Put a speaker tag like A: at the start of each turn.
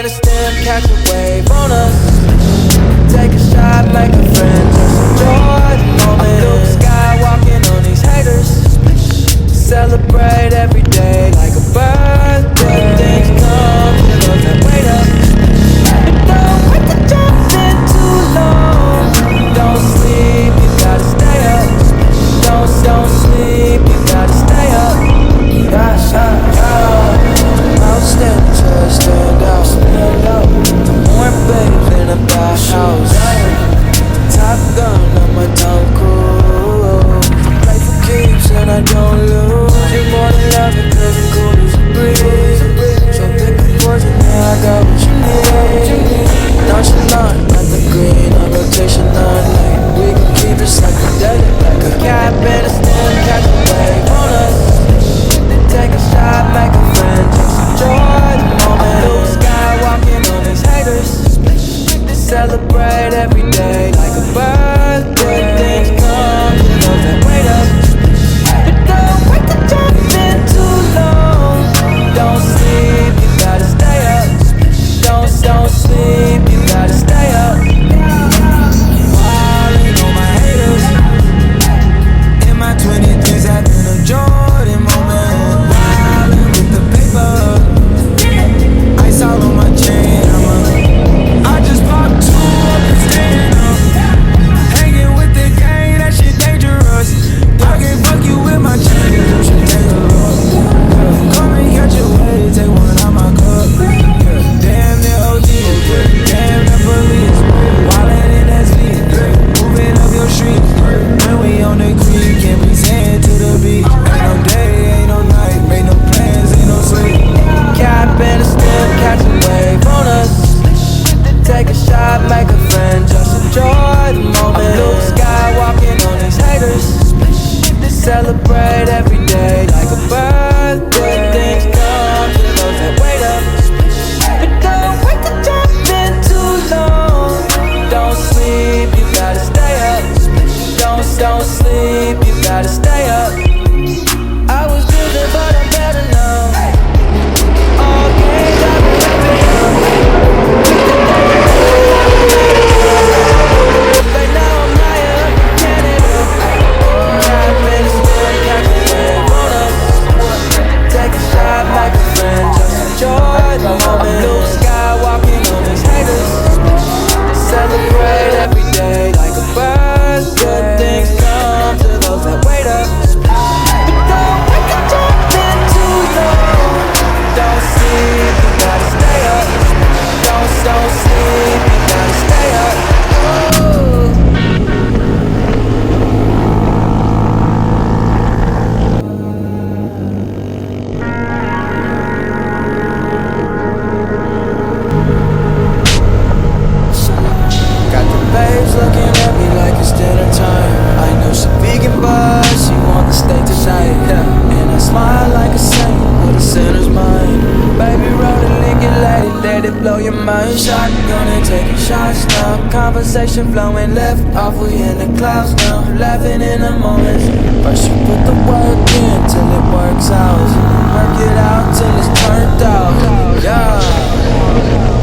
A: a stem, catch a wave on us. Take a shot, make a friend, just enjoy the moment. Blue sky, walking on these haters. Celebrate every day like a birthday. Things come to those that wait up. But don't wait to jump in too long. Don't sleep, you gotta stay up. Don't sleep, you gotta stay up. Outstanding, so stand out. The more babes in a bathhouse. Top gun on my Tom Cruise. Play for keeps and I don't lose. You're more than love it, cause you're cool as a breeze. So pick a poison, yeah, I got what you need. Nonchalant, not the green, on rotation all night. We can keep it psychedelic, like a cap and a stem, catch a wave on us. Take a shot, make a friend, just enjoy the moment. Blue sky, walking on these haters. Celebrate every day like a birthday. Things come to those that wait up. But don't wait to jump in too long. Don't sleep, you gotta stay up. Don't sleep, you gotta stay up. Wildin' on my haters. In my 23s, having a Jordan moment. Wildin' with the paper. Ice all on my chain, I just popped two up and stand up. Hanging with the gang, that shit dangerous. I can fuck you with my chain, you should take a look. Come and catch a wave, take one out my cup. Damn the OG, damn the police. Wildin' in SV, moving up your street. When we on the creek, and we head to the beach. Ain't no day, ain't no night, make no plans, ain't no sleep. Cap and a stem, catch a wave on us. Take a shot, make a friend, just enjoy the moment. Blue sky, walking on these haters. Celebrate every day like a birthday. Things come to those that wait up. But don't wait to jump in too long. Don't sleep, you gotta stay up. Don't sleep, you gotta stay up. I was driven, but I'm better now. All games I've been living up. But now I'm higher up in Canada. Cap in the stem, catch a wave on us. Take a shot, make a friend, just enjoy the moment. Blue sky, walking on these haters. Celebrate every day like a birthday. Things come to those that wait up. But don't wait to jump in too long. Don't sleep, you gotta stay up. Don't sleep, you gotta stay up. Got the babes looking at me like it's dinner time. I know she vegan, but she want the steak tonight. Yeah. And I smile like a saint with a sinner's mind. Baby, roll it, lick it, let it blow your mind. Shotgun and taking shots now. Conversation flowing left off, we in the clouds now. Laughing in the moments. First you put the work in till it works out. Work it out till it's turned out. Yeah.